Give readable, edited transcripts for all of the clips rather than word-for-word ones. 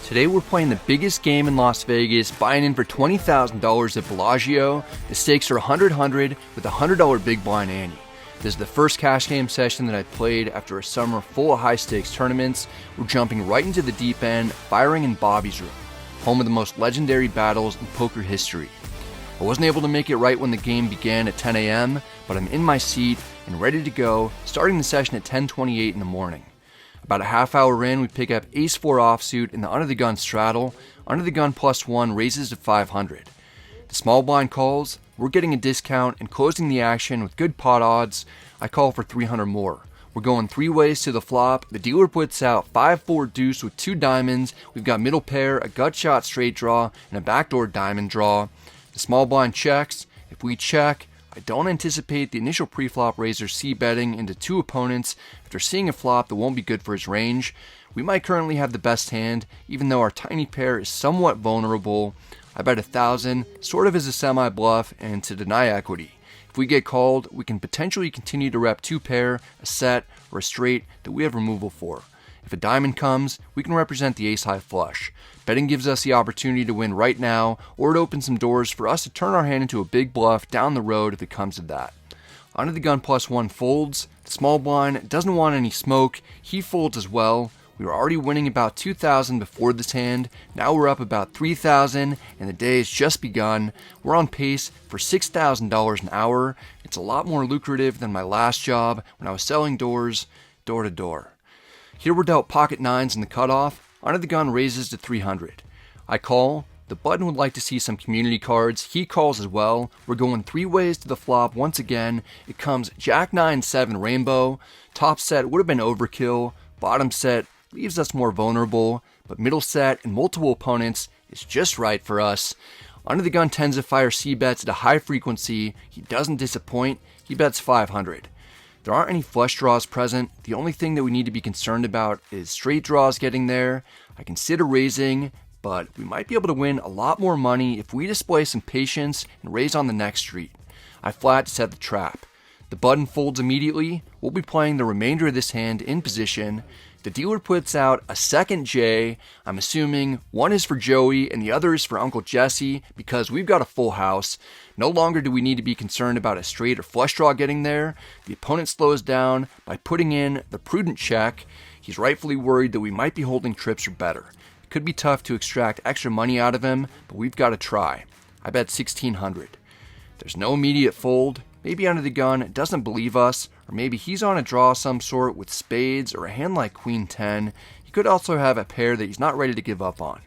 Today we're playing the biggest game in Las Vegas, buying in for $20,000 at Bellagio. The stakes are 100 with a $100 big blind ante. This is the first cash game session that I've played after a summer full of high stakes tournaments. We're jumping right into the deep end, firing in Bobby's room, home of the most legendary battles in poker history. I wasn't able to make it right when the game began at 10 a.m., but I'm in my seat and ready to go, starting the session at 10:28 in the morning. About a half hour in, we pick up ace-4 offsuit in the under the gun straddle. Under the gun +1 raises to 500. The small blind calls, we're getting a discount and closing the action with good pot odds. I call for 300 more. We're going three ways to the flop. The dealer puts out 5-4 deuce with 2 diamonds. We've got middle pair, a gut shot straight draw, and a backdoor diamond draw. The small blind checks. If we check, I don't anticipate the initial pre-flop raiser c-betting into 2 opponents after seeing a flop that won't be good for his range. We might currently have the best hand, even though our tiny pair is somewhat vulnerable. I bet 1,000, sort of as a semi-bluff and to deny equity. If we get called, we can potentially continue to rep 2 pair, a set, or a straight that we have removal for. If a diamond comes, we can represent the ace-high flush. Betting gives us the opportunity to win right now, or it opens some doors for us to turn our hand into a big bluff down the road if it comes to that. Under the gun +1 folds. The small blind doesn't want any smoke. He folds as well. We were already winning about 2,000 before this hand. Now we're up about 3,000, and the day has just begun. We're on pace for $6,000 an hour. It's a lot more lucrative than my last job when I was selling doors door to door. Here we're dealt pocket 9s in the cutoff. Under the gun raises to 300. I call. The button would like to see some community cards. He calls as well. We're going 3 ways to the flop once again. It comes Jack 9-7 rainbow. Top set would have been overkill. Bottom set leaves us more vulnerable. But middle set and multiple opponents is just right for us. Under the gun tends to fire c-bets at a high frequency. He doesn't disappoint. He bets 500. There aren't any flush draws present. The only thing that we need to be concerned about is straight draws getting there. I consider raising, but we might be able to win a lot more money if we display some patience and raise on the next street. I flat to set the trap. The button folds immediately. We'll be playing the remainder of this hand in position. The dealer puts out a second J. I'm assuming one is for Joey and the other is for Uncle Jesse because we've got a full house. No longer do we need to be concerned about a straight or flush draw getting there. The opponent slows down by putting in the prudent check. He's rightfully worried that we might be holding trips or better. It could be tough to extract extra money out of him, but we've got to try. I bet 1,600. There's no immediate fold. Maybe under the gun doesn't believe us, or maybe he's on a draw of some sort with spades or a hand like Queen 10. He could also have a pair that he's not ready to give up on.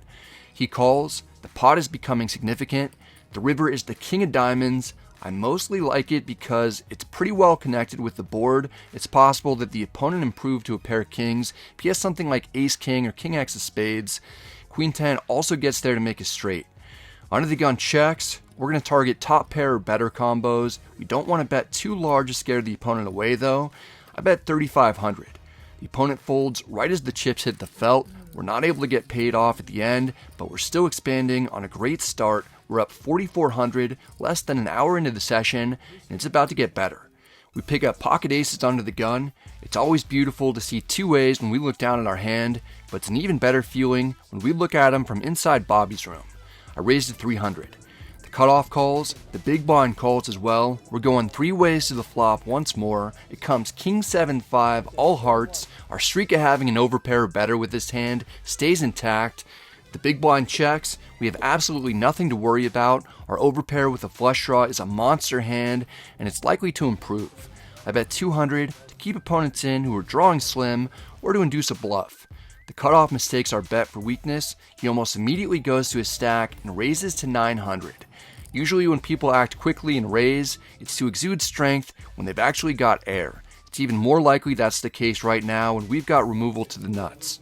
He calls. The pot is becoming significant. The river is the king of diamonds. I mostly like it because it's pretty well connected with the board. It's possible that the opponent improved to a pair of kings. If he has something like ace-king or king-x of spades, Queen 10 also gets there to make a straight. Under the gun checks. We're going to target top pair or better combos. We don't want to bet too large to scare the opponent away though. I bet 3,500. The opponent folds right as the chips hit the felt. We're not able to get paid off at the end, but we're still expanding on a great start. We're up 4,400, less than an hour into the session, and it's about to get better. We pick up pocket aces under the gun. It's always beautiful to see 2 ways when we look down at our hand, but it's an even better feeling when we look at them from inside Bobby's room. I raised to 300. The cutoff calls, the big blind calls as well. We're going 3 ways to the flop once more. It comes King 7-5, all hearts. Our streak of having an overpair or better with this hand stays intact. The big blind checks. We have absolutely nothing to worry about. Our overpair with a flush draw is a monster hand, and it's likely to improve. I bet 200 to keep opponents in who are drawing slim, or to induce a bluff. The cutoff mistakes our bet for weakness. He almost immediately goes to his stack and raises to 900. Usually when people act quickly and raise, it's to exude strength when they've actually got air. It's even more likely that's the case right now when we've got removal to the nuts.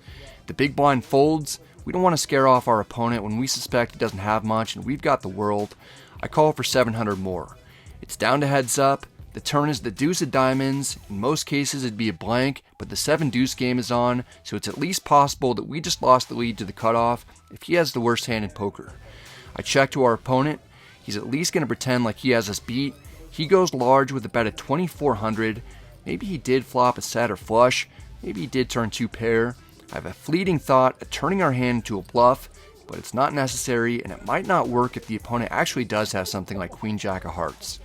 The big blind folds. We don't want to scare off our opponent when we suspect he doesn't have much and we've got the world. I call for 700 more. It's down to heads up. The turn is the deuce of diamonds. In most cases it'd be a blank, but the 7 deuce game is on, so it's at least possible that we just lost the lead to the cutoff if he has the worst hand in poker. I check to our opponent. He's at least going to pretend like he has us beat. He goes large with a bet of 2,400. Maybe he did flop a set or flush. Maybe he did turn 2 pair. I have a fleeting thought of turning our hand into a bluff, but it's not necessary, and it might not work if the opponent actually does have something like Queen Jack of Hearts.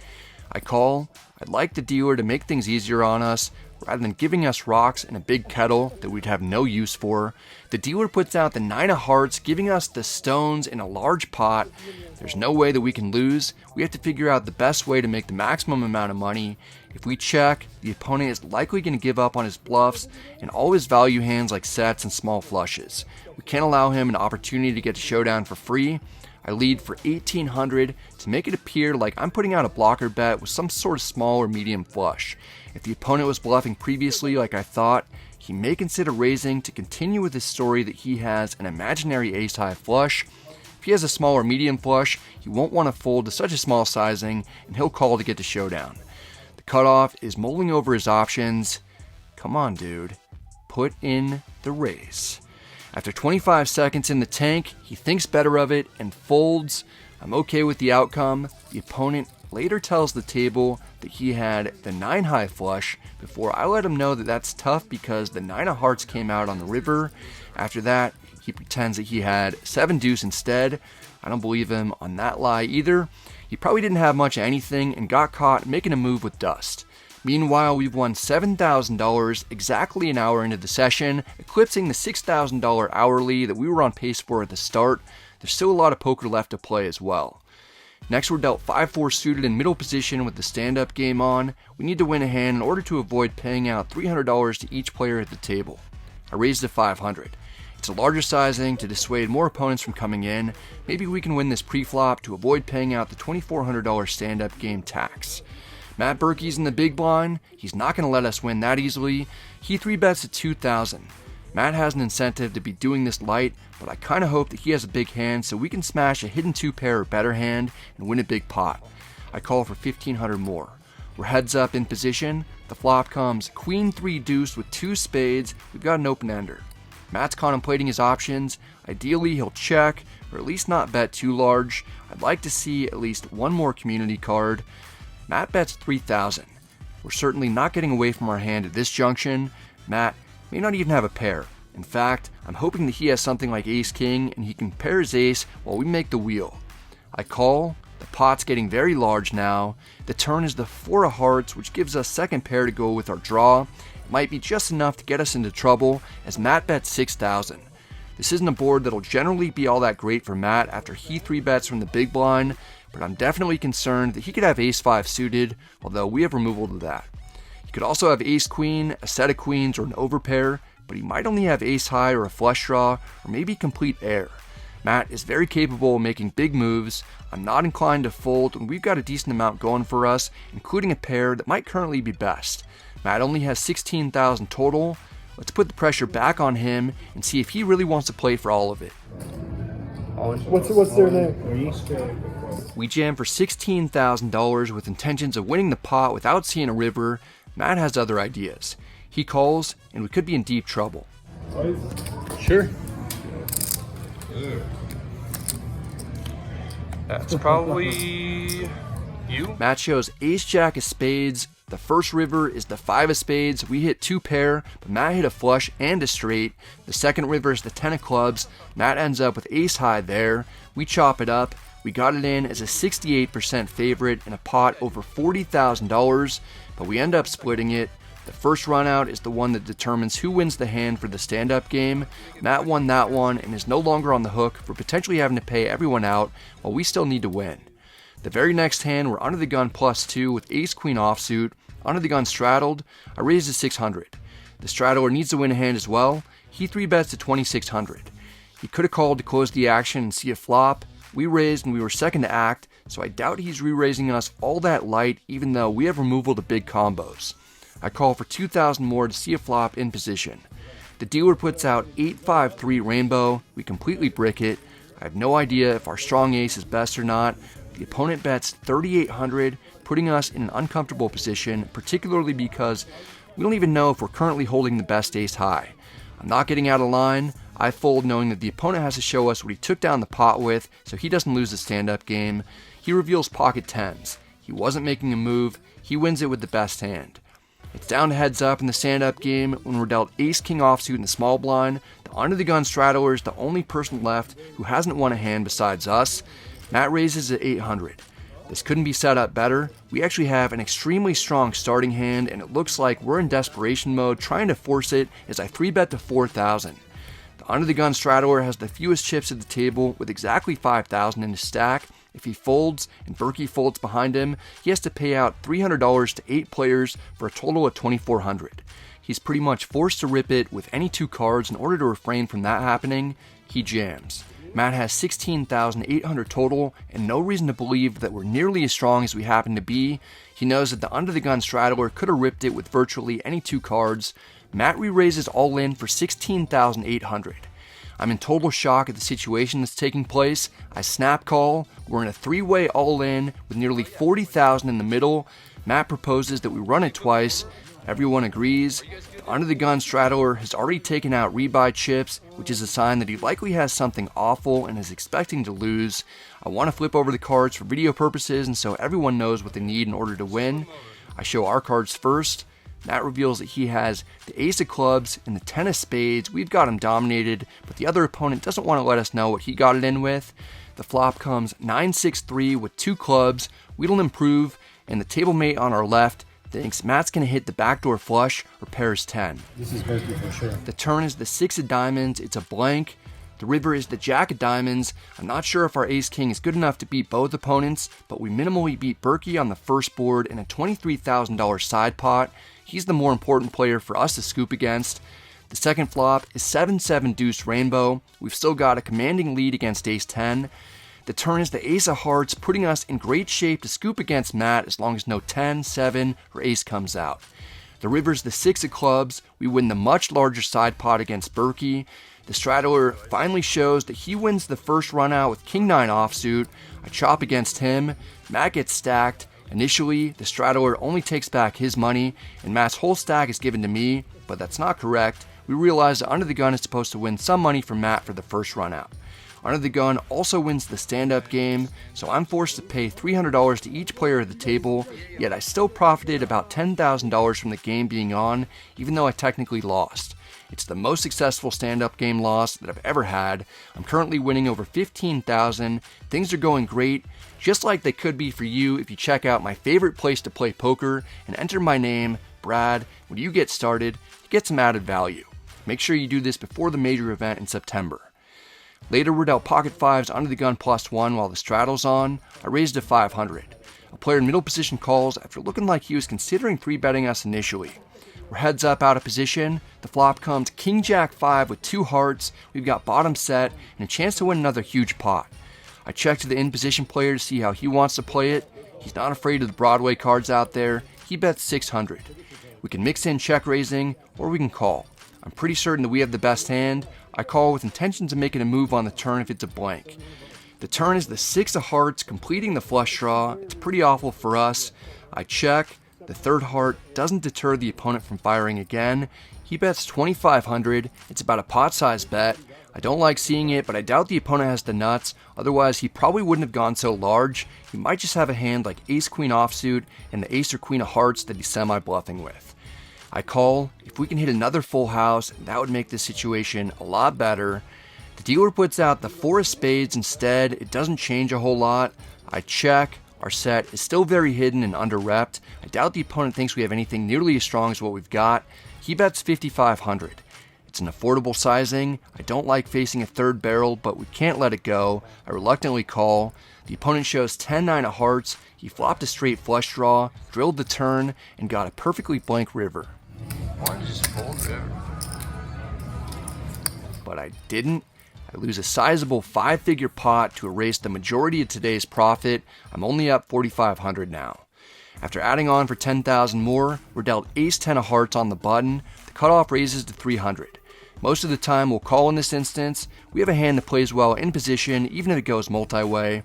I call. I'd like the dealer to make things easier on us. Rather than giving us rocks and a big kettle that we'd have no use for, the dealer puts out the 9 of hearts, giving us the stones in a large pot. There's no way that we can lose. We have to figure out the best way to make the maximum amount of money. If we check, the opponent is likely going to give up on his bluffs and all his value hands like sets and small flushes. We can't allow him an opportunity to get to showdown for free. I lead for 1800 to make it appear like I'm putting out a blocker bet with some sort of small or medium flush. If the opponent was bluffing previously like I thought, he may consider raising to continue with his story that he has an imaginary ace-high flush. If he has a small or medium flush, he won't want to fold to such a small sizing, and he'll call to get to showdown. The cutoff is mulling over his options. Come on, dude. Put in the raise. After 25 seconds in the tank, he thinks better of it and folds. I'm okay with the outcome. The opponent later tells the table that he had the 9 high flush before I let him know that that's tough because the 9 of hearts came out on the river. After that, he pretends that he had 7 deuce instead. I don't believe him on that lie either. He probably didn't have much of anything and got caught making a move with dust. Meanwhile, we've won $7,000 exactly an hour into the session, eclipsing the $6,000 hourly that we were on pace for at the start. There's still a lot of poker left to play as well. Next, we're dealt 5-4 suited in middle position with the stand-up game on. We need to win a hand in order to avoid paying out $300 to each player at the table. I raised to 500. It's a larger sizing to dissuade more opponents from coming in. Maybe we can win this pre-flop to avoid paying out the $2,400 stand-up game tax. Matt Berkey's in the big blind. He's not going to let us win that easily. He 3-bets at 2,000. Matt has an incentive to be doing this light, but I kind of hope that he has a big hand so we can smash a hidden 2-pair or better hand and win a big pot. I call for 1,500 more. We're heads up in position. The flop comes Queen 3 deuce with 2 spades. We've got an open ender. Matt's contemplating his options. Ideally, he'll check, or at least not bet too large. I'd like to see at least one more community card. Matt bets 3,000. We're certainly not getting away from our hand at this junction. Matt may not even have a pair. In fact, I'm hoping that he has something like ace-king and he can pair his ace while we make the wheel. I call. The pot's getting very large now. The turn is the 4 of hearts, which gives us second pair to go with our draw. It might be just enough to get us into trouble as Matt bets 6,000. This isn't a board that'll generally be all that great for Matt after he 3-bets from the big blind, but I'm definitely concerned that he could have ace-5 suited, although we have removal to that. He could also have ace-queen, a set of queens, or an overpair, but he might only have ace-high or a flush draw, or maybe complete air. Matt is very capable of making big moves. I'm not inclined to fold, and we've got a decent amount going for us, including a pair that might currently be best. Matt only has 16,000 total. Let's put the pressure back on him and see if he really wants to play for all of it. What's their name? We jam for $16,000 with intentions of winning the pot without seeing a river. Matt has other ideas. He calls, and we could be in deep trouble. Sure. That's probably you. Matt shows ace-jack of spades. The first river is the 5 of spades. We hit 2 pair, but Matt hit a flush and a straight. The second river is the 10 of clubs. Matt ends up with ace-high there. We chop it up. We got it in as a 68% favorite in a pot over $40,000, but we end up splitting it. The first run out is the one that determines who wins the hand for the stand-up game. Matt won that one and is no longer on the hook for potentially having to pay everyone out while we still need to win. The very next hand, we're under the gun +2 with ace-queen offsuit. Under the gun straddled, I raised to 600. The straddler needs to win a hand as well. He 3-bets to 2,600. He could have called to close the action and see a flop. We raised and we were second to act, so I doubt he's re-raising us all that light even though we have removal to big combos. I call for 2,000 more to see a flop in position. The dealer puts out 8-5-3 rainbow. We completely brick it. I have no idea if our strong ace is best or not. The opponent bets 3,800, putting us in an uncomfortable position, particularly because we don't even know if we're currently holding the best ace high. I'm not getting out of line. I fold knowing that the opponent has to show us what he took down the pot with so he doesn't lose the stand-up game. He reveals pocket 10s. He wasn't making a move. He wins it with the best hand. It's down to heads up in the stand-up game when we're dealt ace-king offsuit in the small blind. The under-the-gun straddler is the only person left who hasn't won a hand besides us. Matt raises at 800. This couldn't be set up better. We actually have an extremely strong starting hand, and it looks like we're in desperation mode trying to force it as I 3-bet to 4,000. The under-the-gun straddler has the fewest chips at the table with exactly 5,000 in his stack. If he folds and Berkey folds behind him, he has to pay out $300 to 8 players for a total of $2,400. He's pretty much forced to rip it with any 2 cards in order to refrain from that happening. He jams. Matt has 16,800 total and no reason to believe that we're nearly as strong as we happen to be. He knows that the under-the-gun straddler could have ripped it with virtually any 2 cards. Matt re-raises all in for 16,800. I'm in total shock at the situation that's taking place. I snap call. We're in a 3-way all-in with nearly 40,000 in the middle. Matt proposes that we run it twice. Everyone agrees. The under-the-gun straddler has already taken out rebuy chips, which is a sign that he likely has something awful and is expecting to lose. I want to flip over the cards for video purposes and so everyone knows what they need in order to win. I show our cards first. Matt reveals that he has the ace of clubs and the 10 of spades. We've got him dominated, but the other opponent doesn't want to let us know what he got it in with. The flop comes 9-6-3 with 2 clubs. We don't improve, and the table mate on our left thinks Matt's going to hit the backdoor flush or pairs 10. This is Berkey for sure. The turn is the 6 of diamonds. It's a blank. The river is the jack of diamonds. I'm not sure if our ace-king is good enough to beat both opponents, but we minimally beat Berkey on the first board in a $23,000 side pot. He's the more important player for us to scoop against. The second flop is 7-7 deuce rainbow. We've still got a commanding lead against ace 10. The turn is the ace of hearts, putting us in great shape to scoop against Matt as long as no 10, 7, or ace comes out. The river's the 6 of clubs. We win the much larger side pot against Berkey. The straddler finally shows that he wins the first run out with king 9 offsuit. I chop against him. Matt gets stacked. Initially, the straddler only takes back his money, and Matt's whole stack is given to me, but that's not correct. We realize that Under the Gun is supposed to win some money from Matt for the first run out. Under the Gun also wins the stand-up game, so I'm forced to pay $300 to each player at the table, yet I still profited about $10,000 from the game being on, even though I technically lost. It's the most successful stand-up game loss that I've ever had. I'm currently winning over $15,000. Things are going great, just like they could be for you if you check out my favorite place to play poker and enter my name, Brad. When you get started, you get some added value. Make sure you do this before the major event in September. Later, we're dealt pocket 5s under the gun +1 while the straddle's on. I raised to 500. A player in middle position calls after looking like he was considering 3-betting us initially. We're heads up out of position. The flop comes king jack 5 with 2 hearts. We've got bottom set and a chance to win another huge pot. I check to the in position player to see how he wants to play it. He's not afraid of the Broadway cards out there. He bets 600. We can mix in check raising or we can call. I'm pretty certain that we have the best hand. I call with intentions of making a move on the turn if it's a blank. The turn is the 6 of hearts, completing the flush draw. It's pretty awful for us. I check. The third heart doesn't deter the opponent from firing again. He bets 2,500. It's about a pot-sized bet. I don't like seeing it, but I doubt the opponent has the nuts. Otherwise, he probably wouldn't have gone so large. He might just have a hand like ace-queen offsuit and the ace or queen of hearts that he's semi-bluffing with. I call. If we can hit another full house, that would make this situation a lot better. The dealer puts out the 4 of spades instead. It doesn't change a whole lot. I check. Our set is still very hidden and under-repped. I doubt the opponent thinks we have anything nearly as strong as what we've got. He bets 5,500. It's an affordable sizing. I don't like facing a third barrel, but we can't let it go. I reluctantly call. The opponent shows 10-9 of hearts. He flopped a straight flush draw, drilled the turn, and got a perfectly blank river. Why did you just fold river? But I didn't. I lose a sizable 5-figure pot to erase the majority of today's profit. I'm only up 4,500 now. After adding on for 10,000 more, we're dealt ace-10 of hearts on the button. The cutoff raises to 300. Most of the time we'll call in this instance. We have a hand that plays well in position, even if it goes multi-way.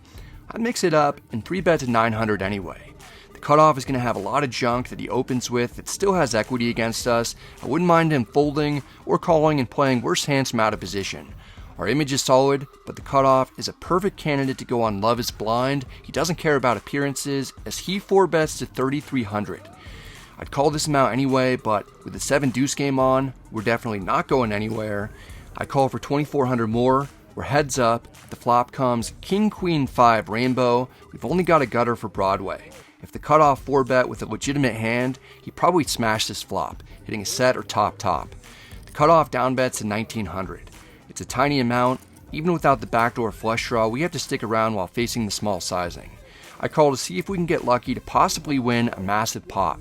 I mix it up and 3-bet to 900 anyway. The cutoff is going to have a lot of junk that he opens with that still has equity against us. I wouldn't mind him folding or calling and playing worse hands from out of position. Our image is solid, but the cutoff is a perfect candidate to go on Love is Blind. He doesn't care about appearances as he 4-bets to 3,300. I'd call this amount anyway, but with the 7 deuce game on, we're definitely not going anywhere. I call for 2,400 more. We're heads up. The flop comes king queen 5 rainbow. We've only got a gutter for Broadway. If the cutoff 4-bet with a legitimate hand, he probably smashed this flop, hitting a set or top. The cutoff down bets to 1,900. It's a tiny amount. Even without the backdoor flush draw, we have to stick around while facing the small sizing. I call to see if we can get lucky to possibly win a massive pot.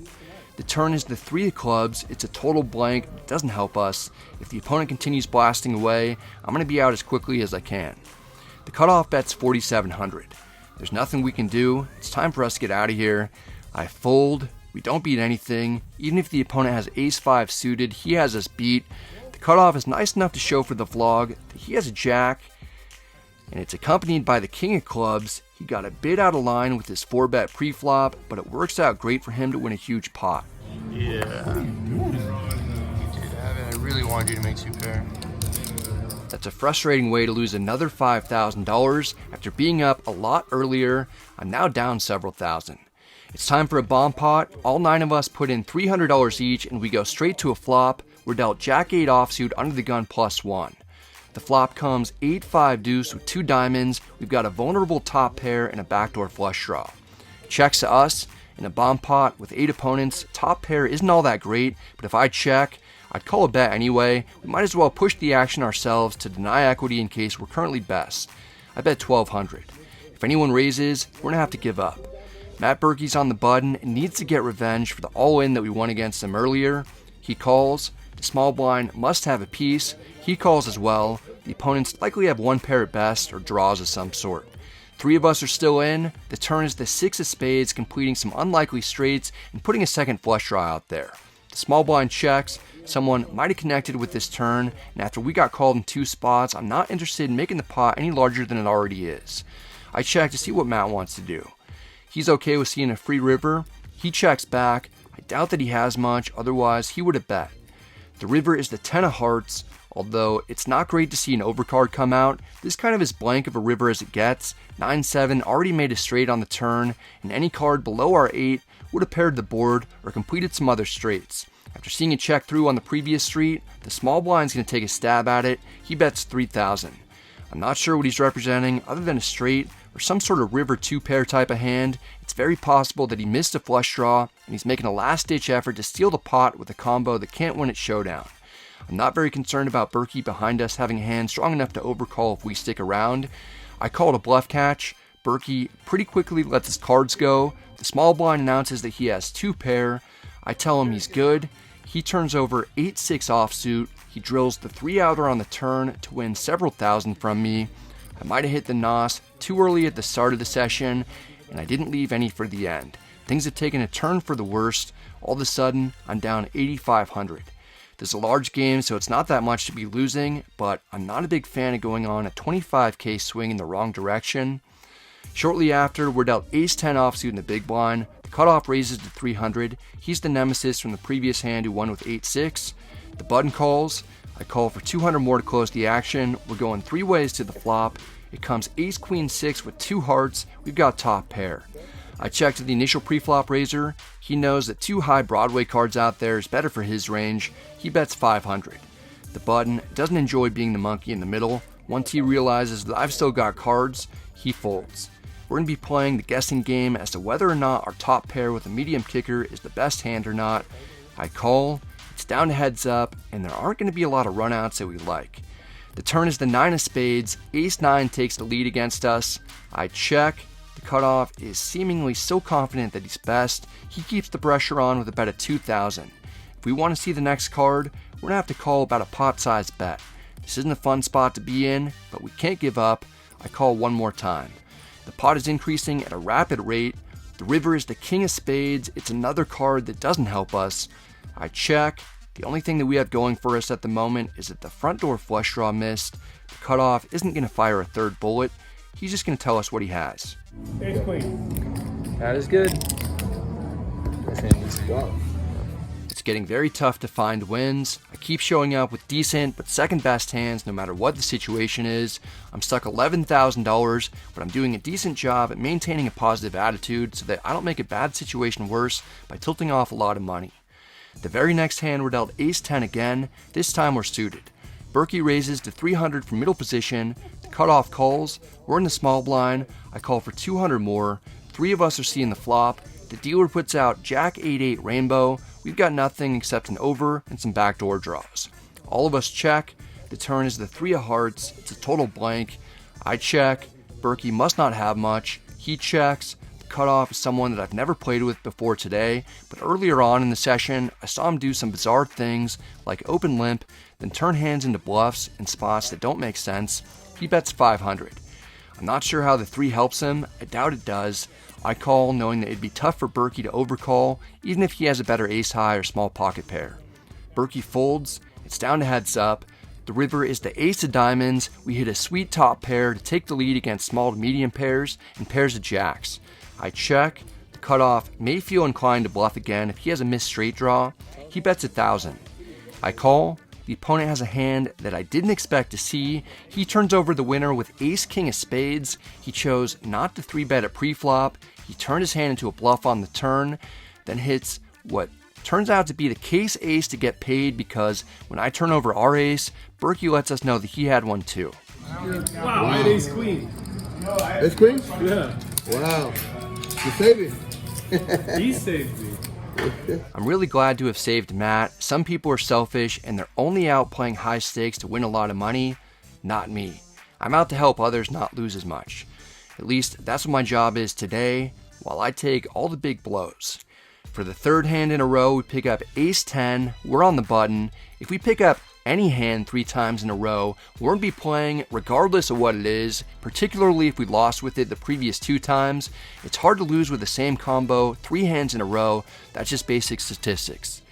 The turn is the 3 of clubs. It's a total blank. It doesn't help us. If the opponent continues blasting away, I'm going to be out as quickly as I can. The cutoff bet's 4,700. There's nothing we can do. It's time for us to get out of here. I fold. We don't beat anything. Even if the opponent has ace-5 suited, he has us beat. The cutoff is nice enough to show for the vlog that he has a jack, and it's accompanied by the king of clubs. He got a bit out of line with his 4-bet pre-flop, but it works out great for him to win a huge pot. Yeah. Dude, I really wanted you to make 2 pair. That's a frustrating way to lose another $5,000 after being up a lot earlier. I'm now down several thousand. It's time for a bomb pot. All 9 of us put in $300 each, and we go straight to a flop. We're dealt jack 8 offsuit under the gun +1. The flop comes 8-5 deuce with 2 diamonds. We've got a vulnerable top pair and a backdoor flush draw. Checks to us. In a bomb pot with 8 opponents, top pair isn't all that great, but if I check, I'd call a bet anyway. We might as well push the action ourselves to deny equity in case we're currently best. I bet 1,200. If anyone raises, we're gonna have to give up. Matt Berkey's on the button and needs to get revenge for the all-in that we won against him earlier. He calls. The small blind must have a piece. He calls as well. The opponents likely have 1 pair at best or draws of some sort. 3 of us are still in. The turn is the 6 of spades, completing some unlikely straights and putting a second flush draw out there. The small blind checks. Someone might have connected with this turn, and after we got called in 2 spots, I'm not interested in making the pot any larger than it already is. I check to see what Matt wants to do. He's okay with seeing a free river. He checks back. I doubt that he has much, otherwise he would have bet. The river is the 10 of hearts. Although it's not great to see an overcard come out, this kind of as blank of a river as it gets. 9-7 already made a straight on the turn, and any card below our 8 would have paired the board or completed some other straights. After seeing it check through on the previous street, the small blind's going to take a stab at it. He bets 3,000. I'm not sure what he's representing other than a straight or some sort of river 2-pair type of hand. It's very possible that he missed a flush draw, and he's making a last-ditch effort to steal the pot with a combo that can't win at showdown. I'm not very concerned about Berkey behind us having a hand strong enough to overcall if we stick around. I call it a bluff catch. Berkey pretty quickly lets his cards go. The small blind announces that he has 2 pair. I tell him he's good. He turns over 8-6 offsuit. He drills the 3-outer on the turn to win several thousand from me. I might have hit the nos too early at the start of the session, and I didn't leave any for the end. Things have taken a turn for the worst. All of a sudden, I'm down 8,500. This is a large game, so it's not that much to be losing, but I'm not a big fan of going on a 25k swing in the wrong direction. Shortly after, we're dealt ace-10 offsuit in the big blind. The cutoff raises to 300. He's the nemesis from the previous hand who won with 8-6. The button calls. I call for 200 more to close the action. We're going 3 ways to the flop. It comes ace-queen-6 with 2 hearts. We've got top pair. I checked the initial pre-flop raiser. He knows that 2 high Broadway cards out there is better for his range. He bets 500. The button doesn't enjoy being the monkey in the middle. Once he realizes that I've still got cards, he folds. We're going to be playing the guessing game as to whether or not our top pair with a medium kicker is the best hand or not. I call, it's down to heads up, and there aren't going to be a lot of runouts that we like. The turn is the 9 of spades. Ace-9 takes the lead against us. I check. The cutoff is seemingly so confident that he's best. He keeps the pressure on with a bet of 2,000. If we want to see the next card, we're going to have to call about a pot-sized bet. This isn't a fun spot to be in, but we can't give up. I call one more time. The pot is increasing at a rapid rate. The river is the king of spades. It's another card that doesn't help us. I check. The only thing that we have going for us at the moment is that the front door flush draw missed. The cutoff isn't going to fire a third bullet. He's just going to tell us what he has. Ace queen. That is good. This hand is gone. It's getting very tough to find wins. I keep showing up with decent but second best hands no matter what the situation is. I'm stuck $11,000, but I'm doing a decent job at maintaining a positive attitude so that I don't make a bad situation worse by tilting off a lot of money. The very next hand we're dealt ace-10 again, this time we're suited. Berkey raises to 300 from middle position, the cutoff calls, we're in the small blind, I call for 200 more, 3 of us are seeing the flop, the dealer puts out Jack 8-8 rainbow, we've got nothing except an over and some backdoor draws. All of us check, the turn is the 3 of hearts, it's a total blank, I check, Berkey must not have much, he checks, the cutoff is someone that I've never played with before today, but earlier on in the session, I saw him do some bizarre things like open limp, then turn hands into bluffs in spots that don't make sense. He bets 500. I'm not sure how the 3 helps him, I doubt it does. I call knowing that it'd be tough for Berkey to overcall, even if he has a better ace-high or small pocket pair. Berkey folds, it's down to heads up. The river is the ace of diamonds, we hit a sweet top pair to take the lead against small to medium pairs and pairs of jacks. I check, the cutoff may feel inclined to bluff again if he has a missed straight draw. He bets 1,000. I call, the opponent has a hand that I didn't expect to see. He turns over the winner with ace-king of spades. He chose not to 3-bet at pre-flop. He turned his hand into a bluff on the turn, then hits what turns out to be the case ace to get paid because when I turn over our ace, Berkey lets us know that he had one too. Wow, I had ace queen. Ace queen? Yeah. Wow. You saved it. He saved me. I'm really glad to have saved Matt. Some people are selfish and they're only out playing high stakes to win a lot of money. Not me. I'm out to help others not lose as much. At least that's what my job is today, while I take all the big blows. For the 3rd hand in a row, we pick up ace-10, we're on the button. If we pick up any hand 3 times in a row, we're going to be playing regardless of what it is, particularly if we lost with it the previous 2 times. It's hard to lose with the same combo 3 hands in a row, that's just basic statistics.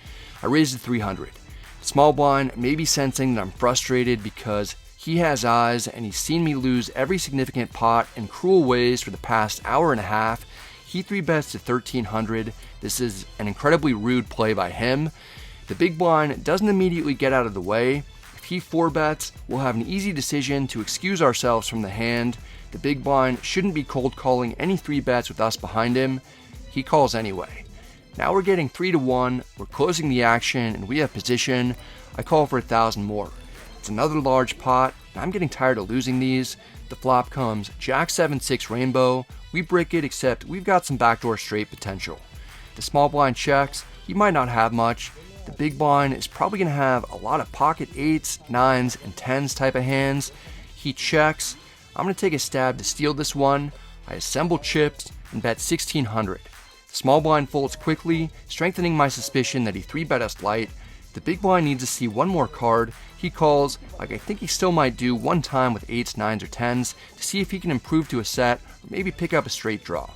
I raised to 300. Small blind may be sensing that I'm frustrated because he has eyes and he's seen me lose every significant pot in cruel ways for the past hour and a half. He 3-bets to 1,300. This is an incredibly rude play by him. The big blind doesn't immediately get out of the way. If he 4-bets, we'll have an easy decision to excuse ourselves from the hand. The big blind shouldn't be cold calling any 3-bets with us behind him. He calls anyway. Now we're getting 3-1, we're closing the action and we have position. I call for 1,000 more. It's another large pot, and I'm getting tired of losing these. The flop comes Jack 7-6 rainbow. We brick it, except we've got some backdoor straight potential. The small blind checks, he might not have much. The big blind is probably going to have a lot of pocket 8s, 9s, and 10s type of hands. He checks. I'm going to take a stab to steal this one. I assemble chips and bet 1,600. The small blind folds quickly, strengthening my suspicion that he 3-bet us light. The big blind needs to see one more card. He calls, like I think he still might do one time with 8s, 9s, or 10s to see if he can improve to a set or maybe pick up a straight draw.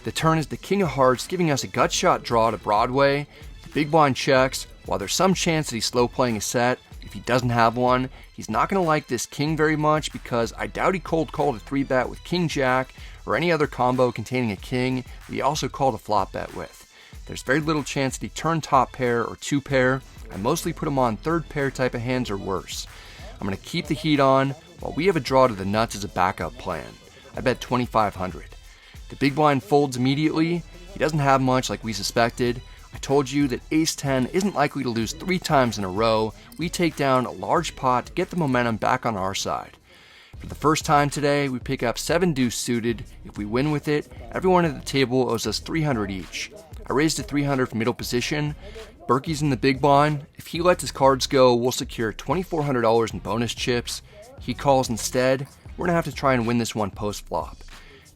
The turn is the king of hearts, giving us a gut shot draw to Broadway. The big blind checks. While there's some chance that he's slow playing a set, if he doesn't have one, he's not going to like this king very much because I doubt he cold called a 3-bet with king jack or any other combo containing a king that he also called a flop bet with. There's very little chance that he turned top pair or 2 pair. I mostly put him on 3rd pair type of hands or worse. I'm going to keep the heat on while we have a draw to the nuts as a backup plan. I bet 2,500. The big blind folds immediately. He doesn't have much like we suspected. I told you that ace-10 isn't likely to lose 3 times in a row. We take down a large pot to get the momentum back on our side. For the first time today, we pick up 7 deuce suited. If we win with it, everyone at the table owes us 300 each. I raised to 300 from middle position. Berkey's in the big blind. If he lets his cards go, we'll secure $2,400 in bonus chips. He calls instead. We're going to have to try and win this one post-flop.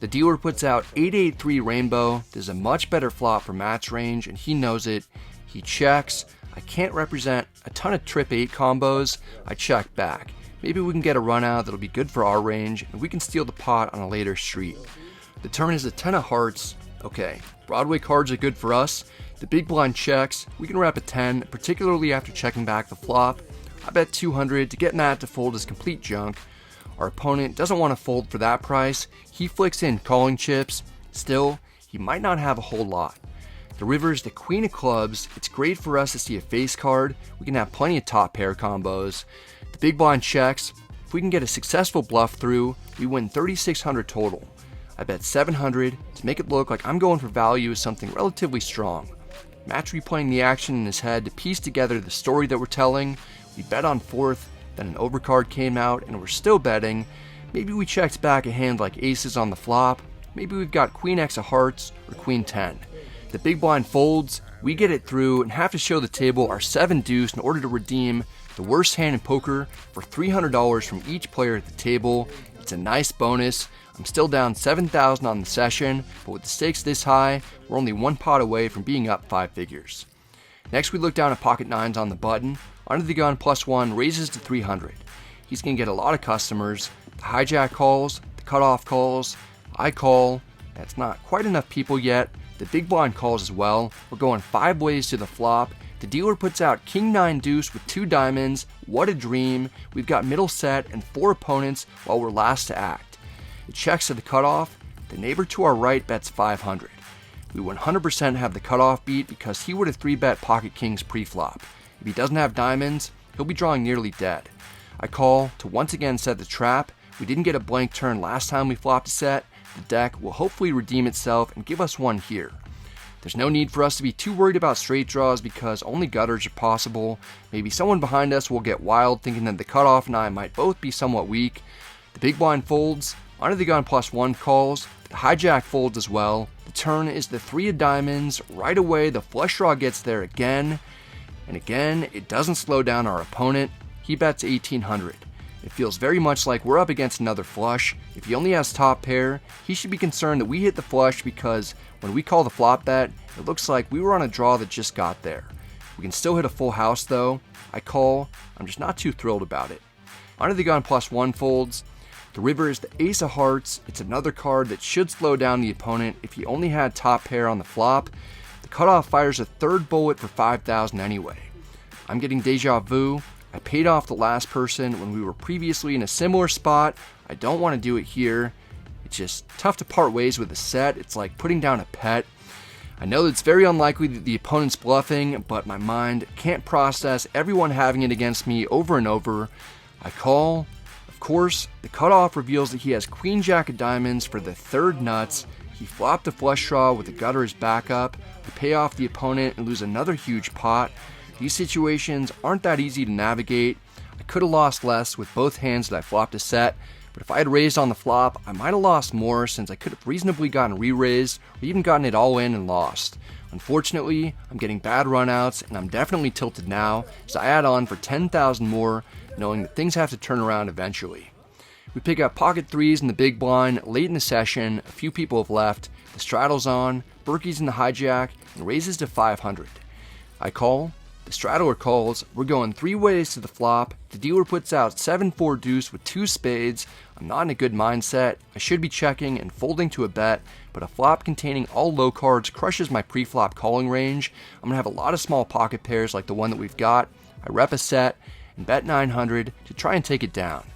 The dealer puts out 8-8-3 rainbow. There's a much better flop for Matt's range, and he knows it. He checks. I can't represent a ton of trip 8 combos. I check back. Maybe we can get a run out that'll be good for our range, and we can steal the pot on a later street. The turn is a 10 of hearts. Okay, Broadway cards are good for us. The big blind checks. We can wrap a 10, particularly after checking back the flop. I bet 200 to get Matt to fold his complete junk. Our opponent doesn't want to fold for that price. He flicks in calling chips. Still, he might not have a whole lot. The river is the queen of clubs. It's great for us to see a face card. We can have plenty of top pair combos. The big blind checks. If we can get a successful bluff through, we win 3,600 total. I bet 700 to make it look like I'm going for value as something relatively strong. Matt's replaying the action in his head to piece together the story that we're telling. We bet on fourth, then an overcard came out and we're still betting. Maybe we checked back a hand like aces on the flop. Maybe we've got queen x of hearts or queen 10. The big blind folds, we get it through and have to show the table our 7 deuce in order to redeem the worst hand in poker for $300 from each player at the table. It's a nice bonus. I'm still down 7,000 on the session, but with the stakes this high, we're only one pot away from being up 5 figures. Next we look down at pocket nines on the button. Under the gun +1 raises to 300. He's going to get a lot of customers. The hijack calls, the cutoff calls, I call. That's not quite enough people yet. The big blind calls as well. We're going 5 ways to the flop. The dealer puts out king 9 deuce with 2 diamonds. What a dream. We've got middle set and 4 opponents while we're last to act. It checks to the cutoff. The neighbor to our right bets 500. We 100% have the cutoff beat because he would have 3-bet pocket kings pre-flop. If he doesn't have diamonds, he'll be drawing nearly dead. I call to once again set the trap. We didn't get a blank turn last time we flopped a set. The deck will hopefully redeem itself and give us one here. There's no need for us to be too worried about straight draws because only gutters are possible. Maybe someone behind us will get wild thinking that the cutoff and I might both be somewhat weak. The big blind folds. Under the gun +1 calls. The hijack folds as well. The turn is the 3 of diamonds. Right away the flush draw gets there again. And again, it doesn't slow down our opponent. He bets 1,800. It feels very much like we're up against another flush. If he only has top pair, he should be concerned that we hit the flush because when we call the flop bet, it looks like we were on a draw that just got there. We can still hit a full house though. I call. I'm just not too thrilled about it. Under the gun +1 folds. The river is the ace of hearts. It's another card that should slow down the opponent if he only had top pair on the flop. The cutoff fires a 3rd bullet for 5,000 anyway. I'm getting deja vu. I paid off the last person when we were previously in a similar spot. I don't want to do it here. It's just tough to part ways with a set. It's like putting down a pet. I know that it's very unlikely that the opponent's bluffing, but my mind can't process everyone having it against me over and over. I call. Of course, the cutoff reveals that he has queen jack of diamonds for the 3rd nuts. He flopped a flush draw with the gutter as backup. I pay off the opponent and lose another huge pot. These situations aren't that easy to navigate. I could have lost less with both hands that I flopped a set, but if I had raised on the flop, I might have lost more since I could have reasonably gotten re-raised or even gotten it all in and lost. Unfortunately, I'm getting bad runouts and I'm definitely tilted now as I add on for 10,000 more, knowing that things have to turn around eventually. We pick up pocket 3s in the big blind late in the session. A few people have left. The straddle's on, Berkey's in the hijack, and raises to 500. I call. The straddler calls. We're going 3 ways to the flop. The dealer puts out 7-4 deuce with 2 spades. I'm not in a good mindset. I should be checking and folding to a bet, but a flop containing all low cards crushes my pre-flop calling range. I'm going to have a lot of small pocket pairs like the one that we've got. I rep a set and bet 900 to try and take it down.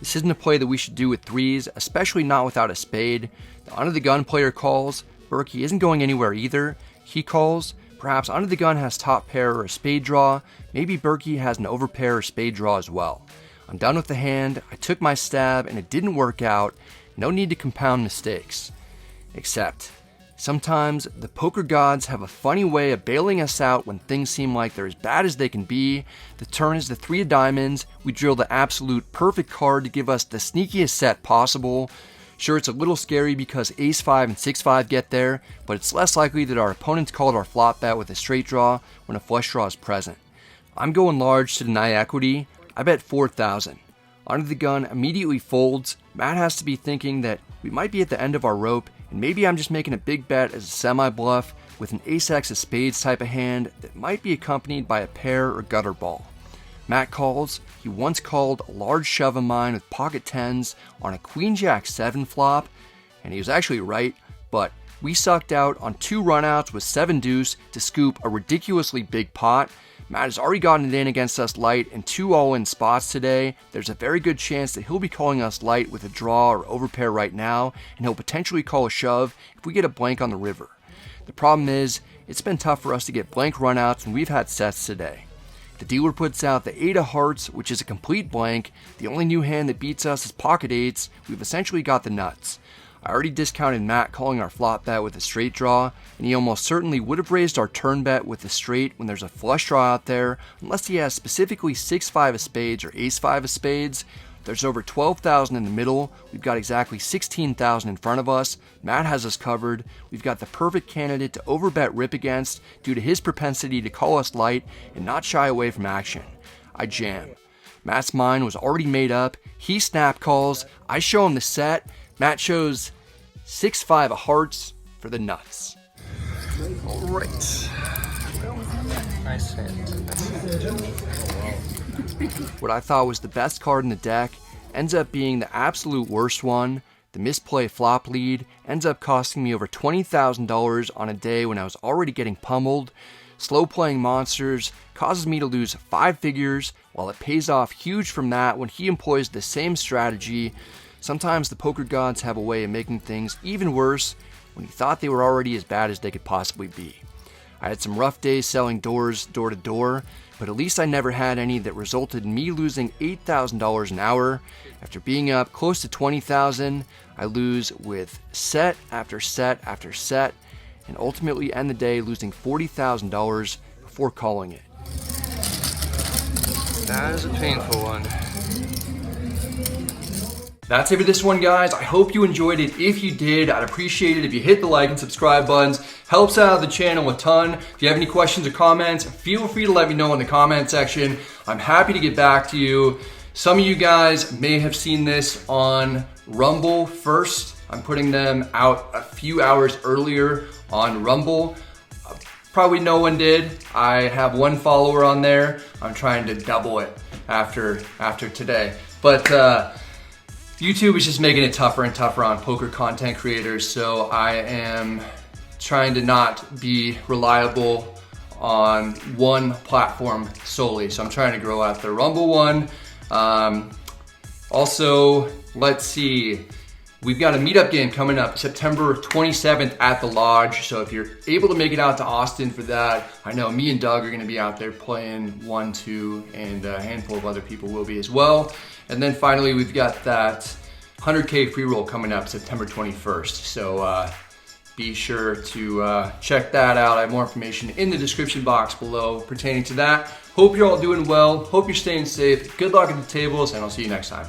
This isn't a play that we should do with 3s, especially not without a spade. The under the gun player calls. Berkey isn't going anywhere either. He calls. Perhaps under the gun has top pair or a spade draw. Maybe Berkey has an overpair or spade draw as well. I'm done with the hand. I took my stab and it didn't work out. No need to compound mistakes. Except, sometimes the poker gods have a funny way of bailing us out when things seem like they're as bad as they can be. The turn is the 3 of diamonds. We drill the absolute perfect card to give us the sneakiest set possible. Sure, it's a little scary because ace-5 and 6-5 get there, but it's less likely that our opponents called our flop bet with a straight draw when a flush draw is present. I'm going large to deny equity. I bet 4,000. Under the gun immediately folds. Matt has to be thinking that we might be at the end of our rope, and maybe I'm just making a big bet as a semi-bluff with an ace-x of spades type of hand that might be accompanied by a pair or gutter ball. Matt calls. He once called a large shove of mine with pocket 10s on a queen jack 7 flop, and he was actually right, but we sucked out on 2 runouts with 7 deuce to scoop a ridiculously big pot. Matt has already gotten it in against us light in 2 all-in spots today. There's a very good chance that he'll be calling us light with a draw or overpair right now, and he'll potentially call a shove if we get a blank on the river. The problem is it's been tough for us to get blank runouts when we've had sets today. The dealer puts out the 8 of hearts, which is a complete blank. The only new hand that beats us is pocket 8s. We've essentially got the nuts. I already discounted Matt calling our flop bet with a straight draw, and he almost certainly would have raised our turn bet with the straight when there's a flush draw out there, unless he has specifically 6-5 of spades or ace-5 of spades. There's over 12,000 in the middle. We've got exactly 16,000 in front of us. Matt has us covered. We've got the perfect candidate to overbet rip against due to his propensity to call us light and not shy away from action. I jam. Matt's mind was already made up. He snap calls. I show him the set. Matt shows 6-5 of hearts for the nuts. All right. Nice hand. What I thought was the best card in the deck ends up being the absolute worst one. The misplay flop lead ends up costing me over $20,000 on a day when I was already getting pummeled. Slow playing monsters causes me to lose 5 figures, while it pays off huge from that when he employs the same strategy. Sometimes the poker gods have a way of making things even worse when you thought they were already as bad as they could possibly be. I had some rough days selling doors door to door, but at least I never had any that resulted in me losing $8,000 an hour. After being up close to $20,000, I lose with set after set after set, and ultimately end the day losing $40,000 before calling it. That is a painful one. That's it for this one, guys. I hope you enjoyed it. If you did, I'd appreciate it if you hit the like and subscribe buttons. Helps out the channel a ton. If you have any questions or comments, feel free to let me know in the comment section. I'm happy to get back to you. Some of you guys may have seen this on Rumble first. I'm putting them out a few hours earlier on Rumble. Probably no one did. I have 1 follower on there. I'm trying to double it after today. But YouTube is just making it tougher and tougher on poker content creators, so I am trying to not be reliable on one platform solely. So I'm trying to grow out the Rumble one. Also, let's see. We've got a meetup game coming up September 27th at the Lodge. So if you're able to make it out to Austin for that, I know me and Doug are gonna be out there playing 1, 2, and a handful of other people will be as well. And then finally, we've got that 100K free roll coming up September 21st. So be sure to check that out. I have more information in the description box below pertaining to that. Hope you're all doing well. Hope you're staying safe. Good luck at the tables, and I'll see you next time.